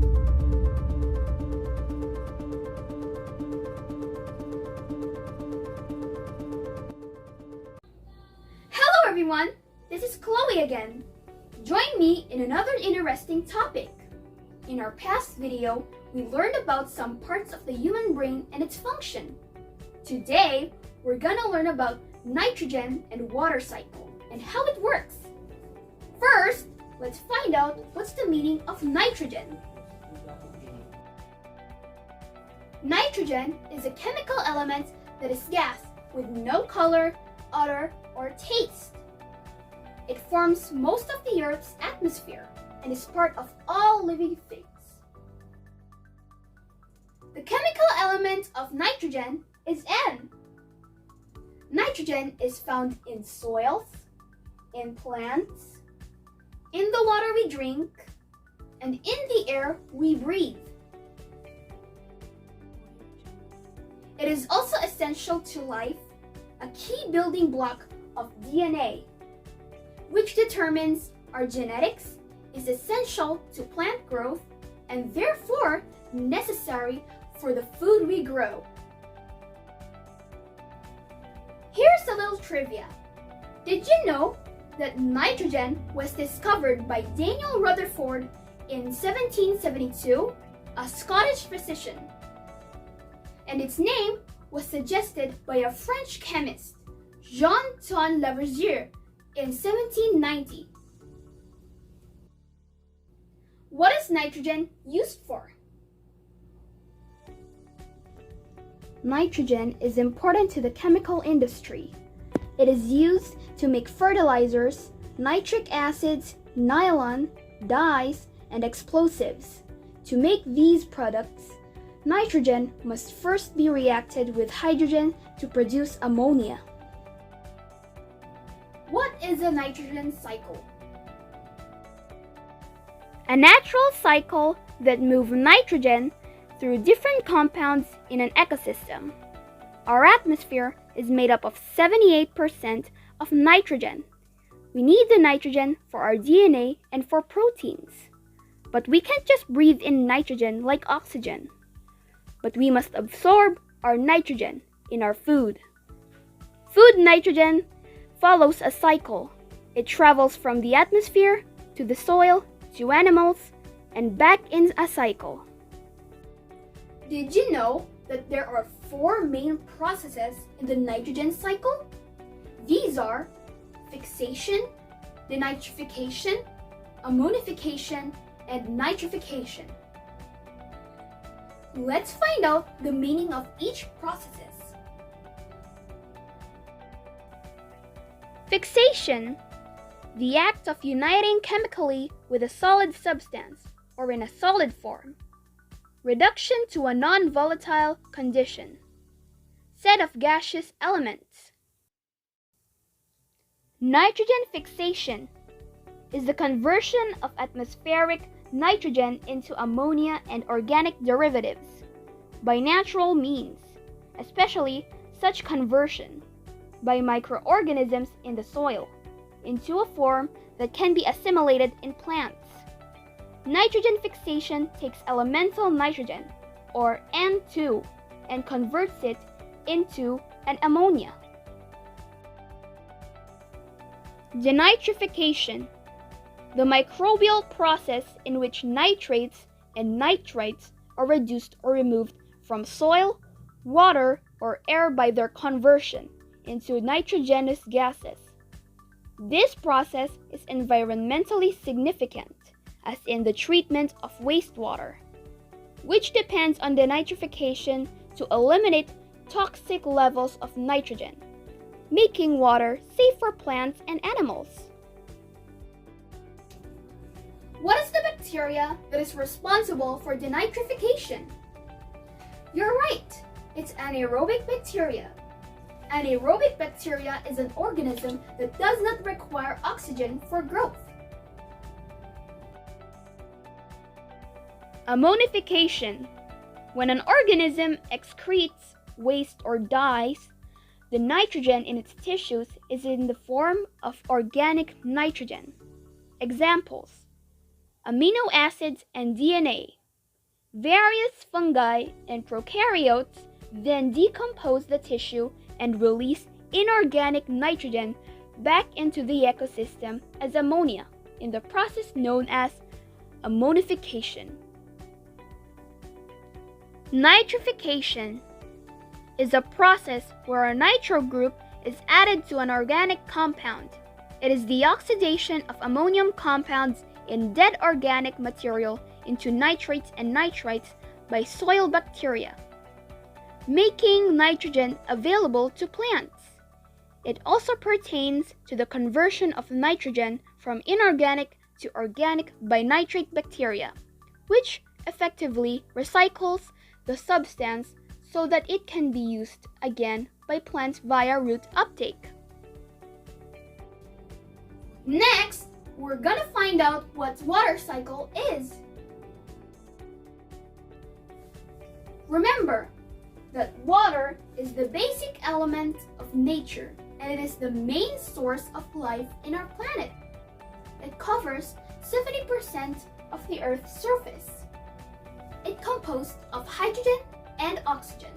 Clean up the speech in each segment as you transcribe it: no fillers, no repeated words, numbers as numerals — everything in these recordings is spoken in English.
Hello everyone, this is Chloe again. Join me in another interesting topic. In our past video, we learned about some parts of the human brain and its function. Today, we're gonna learn about nitrogen and water cycle and how it works. First, let's find out what's the meaning of nitrogen. Nitrogen is a chemical element that is gas with no color, odor, or taste. It forms most of the Earth's atmosphere and is part of all living things. The chemical element of nitrogen is N. Nitrogen is found in soils, in plants, in the water we drink, and in the air we breathe. It is also essential to life, a key building block of DNA, which determines our genetics, is essential to plant growth, and therefore necessary for the food we grow. Here's a little trivia. Did you know that nitrogen was discovered by Daniel Rutherford in 1772, a Scottish physician? And its name was suggested by a French chemist, Jean-Ton Lavoisier, in 1790. What is nitrogen used for? Nitrogen is important to the chemical industry. It is used to make fertilizers, nitric acids, nylon, dyes, and explosives. To make these products, nitrogen must first be reacted with hydrogen to produce ammonia. What is a nitrogen cycle? A natural cycle that moves nitrogen through different compounds in an ecosystem. Our atmosphere is made up of 78% of nitrogen. We need the nitrogen for our DNA and for proteins. But we can't just breathe in nitrogen like oxygen. But we must absorb our nitrogen in our food. Food nitrogen follows a cycle. It travels from the atmosphere to the soil to animals and back in a cycle. Did you know that there are 4 main processes in the nitrogen cycle? These are fixation, denitrification, ammonification, and nitrification. Let's find out the meaning of each process. Fixation, the act of uniting chemically with a solid substance or in a solid form. Reduction to a non-volatile condition. Set of gaseous elements. Nitrogen fixation is the conversion of atmospheric nitrogen into ammonia and organic derivatives by natural means, especially such conversion by microorganisms in the soil into a form that can be assimilated in plants. Nitrogen fixation takes elemental nitrogen, or N2, and converts it into an ammonia. Denitrification, the microbial process in which nitrates and nitrites are reduced or removed from soil, water, or air by their conversion into nitrogenous gases. This process is environmentally significant, as in the treatment of wastewater, which depends on denitrification to eliminate toxic levels of nitrogen, making water safe for plants and animals. What is the bacteria that is responsible for denitrification? You're right, it's anaerobic bacteria. Anaerobic bacteria is an organism that does not require oxygen for growth. Ammonification. When an organism excretes waste or dies, the nitrogen in its tissues is in the form of organic nitrogen. Examples: amino acids and DNA, Various fungi and prokaryotes then decompose the tissue and release inorganic nitrogen back into the ecosystem as ammonia in the process known as ammonification. Nitrification is a process where a nitro group is added to an organic compound. It is the oxidation of ammonium compounds in dead organic material into nitrates and nitrites by soil bacteria, making nitrogen available to plants. It also pertains to the conversion of nitrogen from inorganic to organic by nitrate bacteria, which effectively recycles the substance so that it can be used again by plants via root uptake. Next, we're gonna find out what water cycle is. Remember that water is the basic element of nature and it is the main source of life in our planet. It covers 70% of the Earth's surface. It composed of hydrogen and oxygen.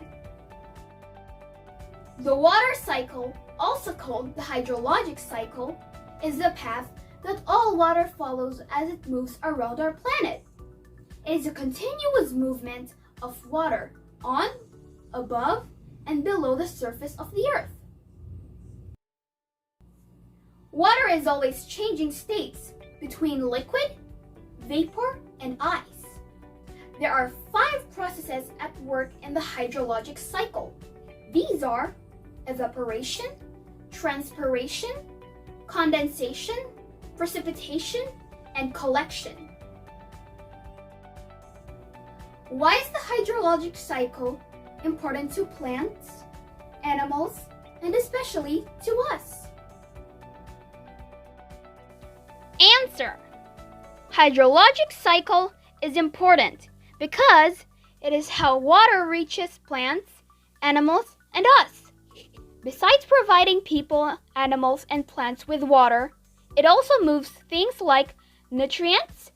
The water cycle, also called the hydrologic cycle, is the path that all water follows as it moves around our planet. It is a continuous movement of water on, above, and below the surface of the Earth. Water is always changing states between liquid, vapor, and ice. There are 5 processes at work in the hydrologic cycle. These are evaporation, transpiration, condensation, precipitation, and collection. Why is the hydrologic cycle important to plants, animals, and especially to us? Answer: hydrologic cycle is important because it is how water reaches plants, animals, and us. Besides providing people, animals, and plants with water, it also moves things like nutrients,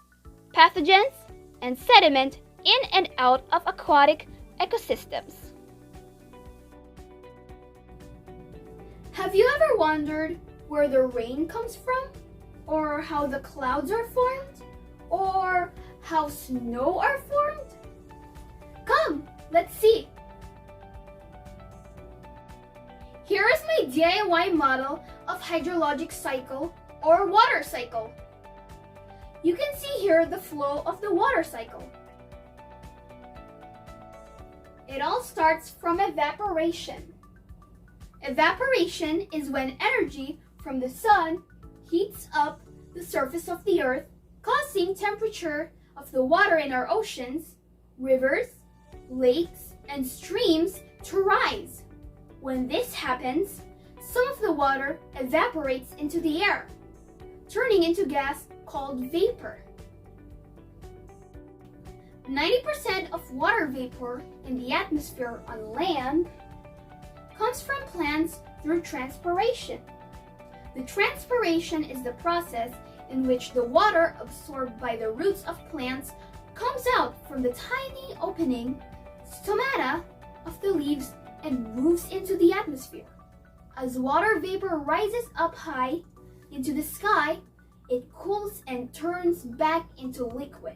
pathogens, and sediment in and out of aquatic ecosystems. Have you ever wondered where the rain comes from? Or how the clouds are formed? Or how snow are formed? Come, let's see. Here is my DIY model of hydrologic cycle or water cycle. You can see here the flow of the water cycle. It all starts from evaporation. Evaporation is when energy from the sun heats up the surface of the earth, causing temperature of the water in our oceans, rivers, lakes, and streams to rise. When this happens, some of the water evaporates into the air, turning into gas called vapor. 90% of water vapor in the atmosphere on land comes from plants through transpiration. The transpiration is the process in which the water absorbed by the roots of plants comes out from the tiny opening stomata of the leaves and moves into the atmosphere. As water vapor rises up high into the sky, it cools and turns back into liquid.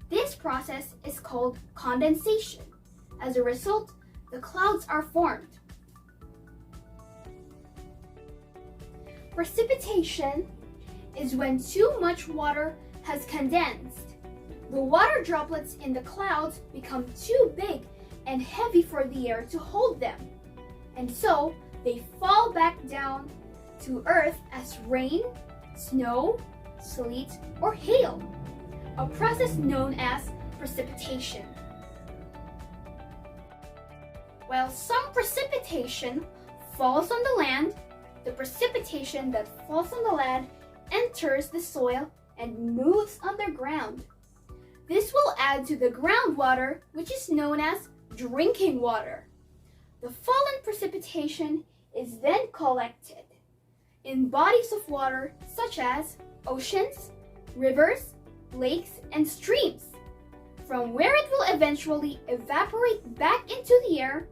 This process is called condensation. As a result, the clouds are formed. Precipitation is when too much water has condensed. The water droplets in the clouds become too big and heavy for the air to hold them, and so they fall back down to earth as rain, snow, sleet, or hail, a process known as precipitation. While some precipitation falls on the land, the precipitation that falls on the land enters the soil and moves underground. This will add to the groundwater, which is known as drinking water. The fallen precipitation is then collected in bodies of water such as oceans, rivers, lakes, and streams, from where it will eventually evaporate back into the air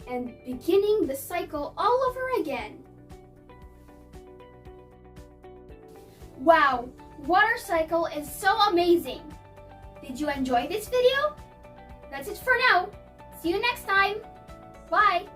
and beginning the cycle all over again. Wow, water cycle is so amazing! Did you enjoy this video? That's it for now. See you next time. Bye!